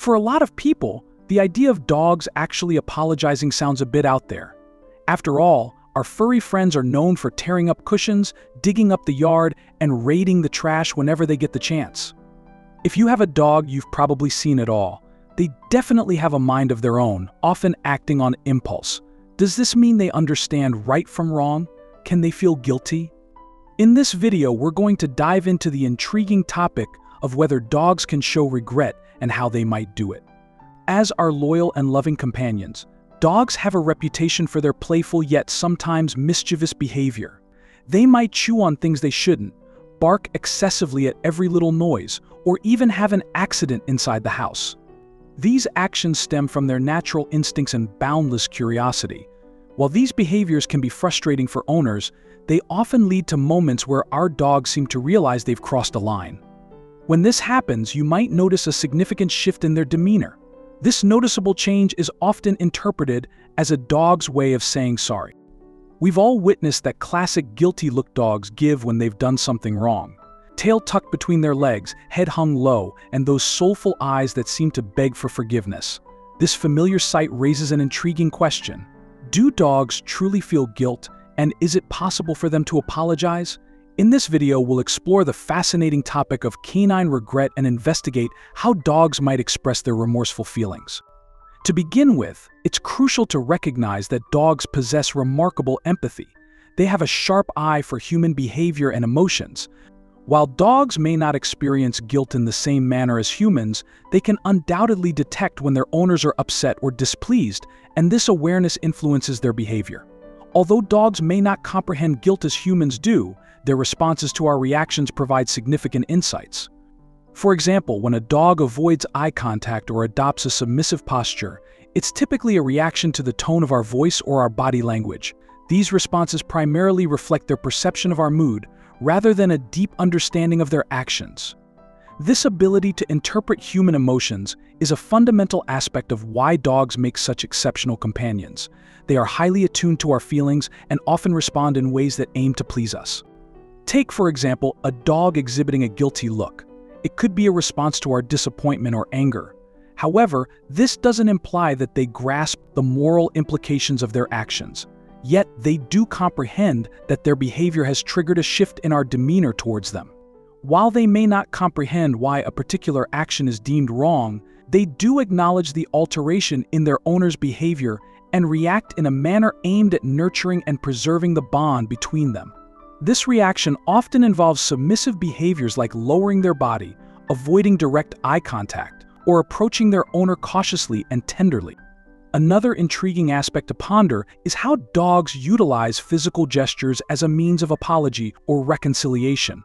For a lot of people, the idea of dogs actually apologizing sounds a bit out there. After all, our furry friends are known for tearing up cushions, digging up the yard, and raiding the trash whenever they get the chance. If you have a dog, you've probably seen it all. They definitely have a mind of their own, often acting on impulse. Does this mean they understand right from wrong? Can they feel guilty? In this video, we're going to dive into the intriguing topic of whether dogs can show regret and how they might do it. As our loyal and loving companions, dogs have a reputation for their playful yet sometimes mischievous behavior. They might chew on things they shouldn't, bark excessively at every little noise, or even have an accident inside the house. These actions stem from their natural instincts and boundless curiosity. While these behaviors can be frustrating for owners, they often lead to moments where our dogs seem to realize they've crossed a line. When this happens, you might notice a significant shift in their demeanor. This noticeable change is often interpreted as a dog's way of saying sorry. We've all witnessed that classic guilty look dogs give when they've done something wrong. Tail tucked between their legs, head hung low, and those soulful eyes that seem to beg for forgiveness. This familiar sight raises an intriguing question. Do dogs truly feel guilt, and is it possible for them to apologize? In this video, we'll explore the fascinating topic of canine regret and investigate how dogs might express their remorseful feelings. To begin with, it's crucial to recognize that dogs possess remarkable empathy. They have a sharp eye for human behavior and emotions. While dogs may not experience guilt in the same manner as humans, they can undoubtedly detect when their owners are upset or displeased, and this awareness influences their behavior. Although dogs may not comprehend guilt as humans do, their responses to our reactions provide significant insights. For example, when a dog avoids eye contact or adopts a submissive posture, it's typically a reaction to the tone of our voice or our body language. These responses primarily reflect their perception of our mood, rather than a deep understanding of their actions. This ability to interpret human emotions is a fundamental aspect of why dogs make such exceptional companions. They are highly attuned to our feelings and often respond in ways that aim to please us. Take, for example, a dog exhibiting a guilty look. It could be a response to our disappointment or anger. However, this doesn't imply that they grasp the moral implications of their actions. Yet, they do comprehend that their behavior has triggered a shift in our demeanor towards them. While they may not comprehend why a particular action is deemed wrong, they do acknowledge the alteration in their owner's behavior and react in a manner aimed at nurturing and preserving the bond between them. This reaction often involves submissive behaviors like lowering their body, avoiding direct eye contact, or approaching their owner cautiously and tenderly. Another intriguing aspect to ponder is how dogs utilize physical gestures as a means of apology or reconciliation.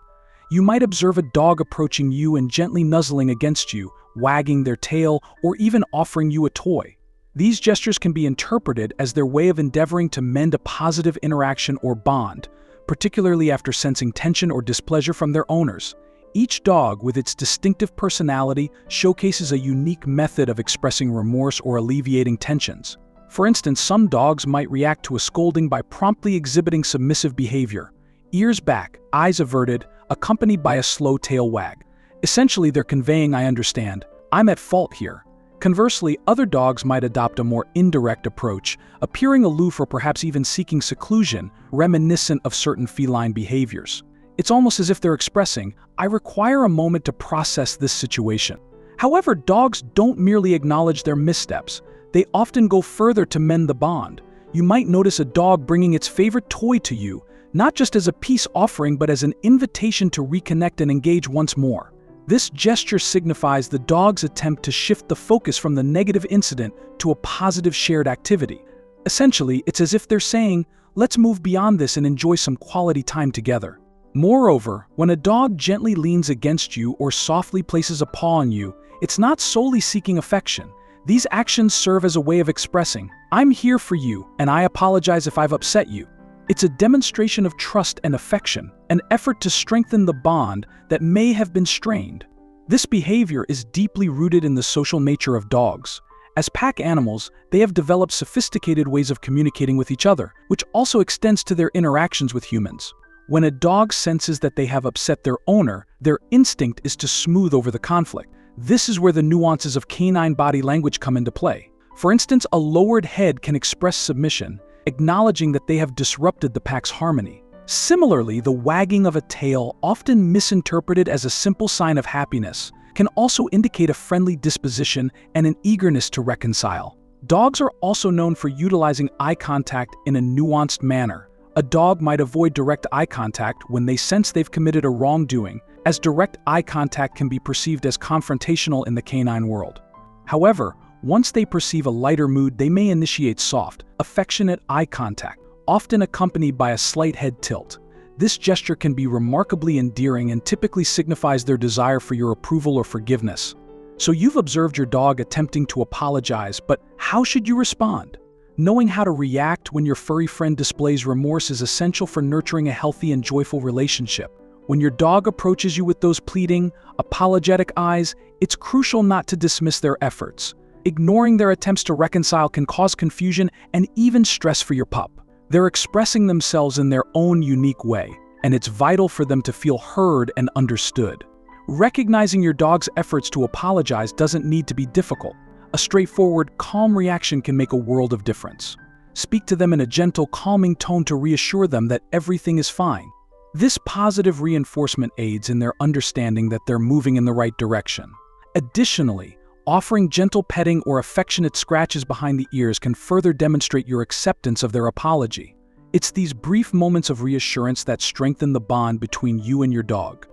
You might observe a dog approaching you and gently nuzzling against you, wagging their tail, or even offering you a toy. These gestures can be interpreted as their way of endeavoring to mend a positive interaction or bond, particularly after sensing tension or displeasure from their owners. Each dog, with its distinctive personality, showcases a unique method of expressing remorse or alleviating tensions. For instance, some dogs might react to a scolding by promptly exhibiting submissive behavior, ears back, eyes averted, accompanied by a slow tail wag. Essentially, they're conveying, "I understand. I'm at fault here." Conversely, other dogs might adopt a more indirect approach, appearing aloof or perhaps even seeking seclusion, reminiscent of certain feline behaviors. It's almost as if they're expressing, "I require a moment to process this situation." However, dogs don't merely acknowledge their missteps. They often go further to mend the bond. You might notice a dog bringing its favorite toy to you, not just as a peace offering but as an invitation to reconnect and engage once more. This gesture signifies the dog's attempt to shift the focus from the negative incident to a positive shared activity. Essentially, it's as if they're saying, "Let's move beyond this and enjoy some quality time together." Moreover, when a dog gently leans against you or softly places a paw on you, it's not solely seeking affection. These actions serve as a way of expressing, "I'm here for you, and I apologize if I've upset you." It's a demonstration of trust and affection, an effort to strengthen the bond that may have been strained. This behavior is deeply rooted in the social nature of dogs. As pack animals, they have developed sophisticated ways of communicating with each other, which also extends to their interactions with humans. When a dog senses that they have upset their owner, their instinct is to smooth over the conflict. This is where the nuances of canine body language come into play. For instance, a lowered head can express submission, acknowledging that they have disrupted the pack's harmony. Similarly, the wagging of a tail, often misinterpreted as a simple sign of happiness, can also indicate a friendly disposition and an eagerness to reconcile. Dogs are also known for utilizing eye contact in a nuanced manner. A dog might avoid direct eye contact when they sense they've committed a wrongdoing, as direct eye contact can be perceived as confrontational in the canine world. However, once they perceive a lighter mood, they may initiate soft, affectionate eye contact, often accompanied by a slight head tilt. This gesture can be remarkably endearing and typically signifies their desire for your approval or forgiveness. So you've observed your dog attempting to apologize, but how should you respond? Knowing how to react when your furry friend displays remorse is essential for nurturing a healthy and joyful relationship. When your dog approaches you with those pleading, apologetic eyes, it's crucial not to dismiss their efforts. Ignoring their attempts to reconcile can cause confusion and even stress for your pup. They're expressing themselves in their own unique way, and it's vital for them to feel heard and understood. Recognizing your dog's efforts to apologize doesn't need to be difficult. A straightforward, calm reaction can make a world of difference. Speak to them in a gentle, calming tone to reassure them that everything is fine. This positive reinforcement aids in their understanding that they're moving in the right direction. Additionally, offering gentle petting or affectionate scratches behind the ears can further demonstrate your acceptance of their apology. It's these brief moments of reassurance that strengthen the bond between you and your dog.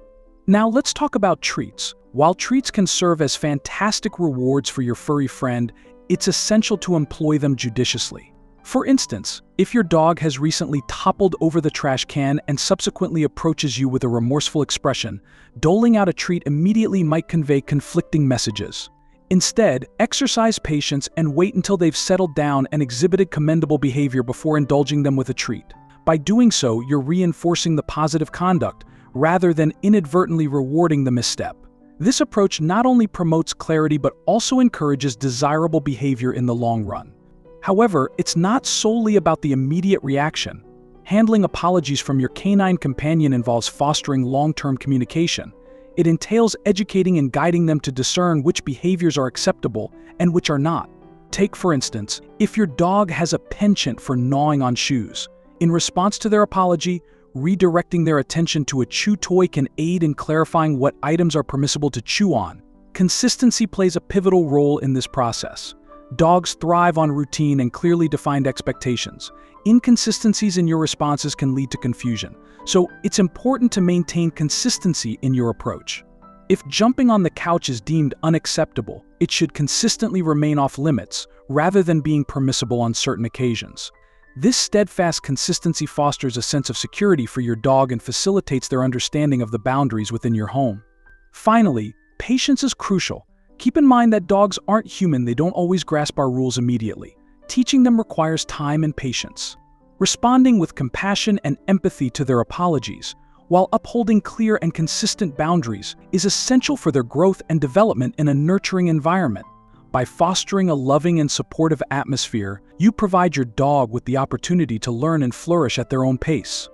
Now let's talk about treats. While treats can serve as fantastic rewards for your furry friend, it's essential to employ them judiciously. For instance, if your dog has recently toppled over the trash can and subsequently approaches you with a remorseful expression, doling out a treat immediately might convey conflicting messages. Instead, exercise patience and wait until they've settled down and exhibited commendable behavior before indulging them with a treat. By doing so, you're reinforcing the positive conduct rather than inadvertently rewarding the misstep. This approach not only promotes clarity but also encourages desirable behavior in the long run. However, it's not solely about the immediate reaction. Handling apologies from your canine companion involves fostering long-term communication. It entails educating and guiding them to discern which behaviors are acceptable and which are not. Take, for instance, if your dog has a penchant for gnawing on shoes. In response to their apology, redirecting their attention to a chew toy can aid in clarifying what items are permissible to chew on. Consistency plays a pivotal role in this process. Dogs thrive on routine and clearly defined expectations. Inconsistencies in your responses can lead to confusion, so it's important to maintain consistency in your approach. If jumping on the couch is deemed unacceptable, it should consistently remain off limits rather than being permissible on certain occasions. This steadfast consistency fosters a sense of security for your dog and facilitates their understanding of the boundaries within your home. Finally, patience is crucial. Keep in mind that dogs aren't human, they don't always grasp our rules immediately. Teaching them requires time and patience. Responding with compassion and empathy to their apologies, while upholding clear and consistent boundaries, is essential for their growth and development in a nurturing environment. By fostering a loving and supportive atmosphere, you provide your dog with the opportunity to learn and flourish at their own pace.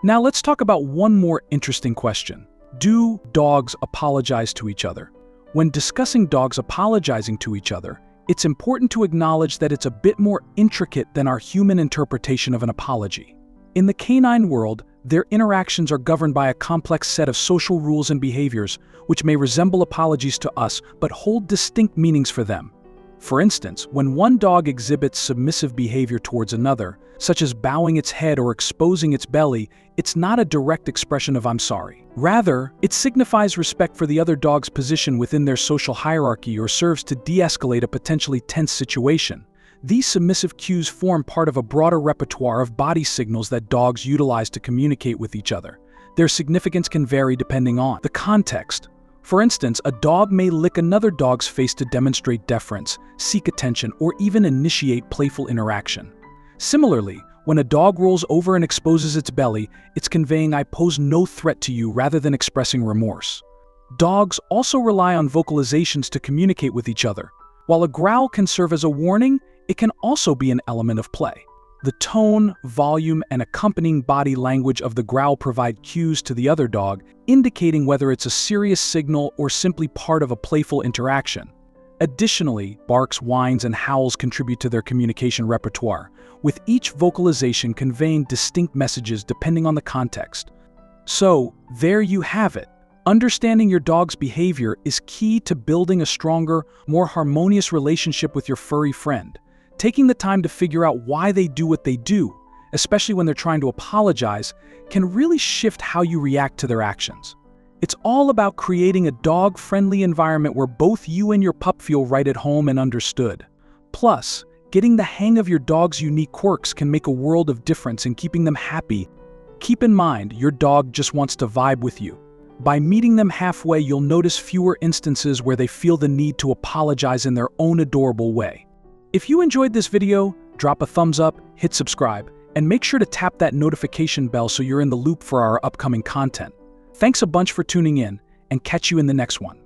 Now let's talk about one more interesting question. Do dogs apologize to each other? When discussing dogs apologizing to each other, it's important to acknowledge that it's a bit more intricate than our human interpretation of an apology. In the canine world, their interactions are governed by a complex set of social rules and behaviors, which may resemble apologies to us but hold distinct meanings for them. For instance, when one dog exhibits submissive behavior towards another, such as bowing its head or exposing its belly, it's not a direct expression of "I'm sorry." Rather, it signifies respect for the other dog's position within their social hierarchy or serves to de-escalate a potentially tense situation. These submissive cues form part of a broader repertoire of body signals that dogs utilize to communicate with each other. Their significance can vary depending on the context. For instance, a dog may lick another dog's face to demonstrate deference, seek attention, or even initiate playful interaction. Similarly, when a dog rolls over and exposes its belly, it's conveying "I pose no threat to you" rather than expressing remorse. Dogs also rely on vocalizations to communicate with each other. While a growl can serve as a warning, it can also be an element of play. The tone, volume, and accompanying body language of the growl provide cues to the other dog, indicating whether it's a serious signal or simply part of a playful interaction. Additionally, barks, whines, and howls contribute to their communication repertoire, with each vocalization conveying distinct messages depending on the context. So, there you have it. Understanding your dog's behavior is key to building a stronger, more harmonious relationship with your furry friend. Taking the time to figure out why they do what they do, especially when they're trying to apologize, can really shift how you react to their actions. It's all about creating a dog-friendly environment where both you and your pup feel right at home and understood. Plus, getting the hang of your dog's unique quirks can make a world of difference in keeping them happy. Keep in mind, your dog just wants to vibe with you. By meeting them halfway, you'll notice fewer instances where they feel the need to apologize in their own adorable way. If you enjoyed this video, drop a thumbs up, hit subscribe, and make sure to tap that notification bell so you're in the loop for our upcoming content. Thanks a bunch for tuning in, and catch you in the next one.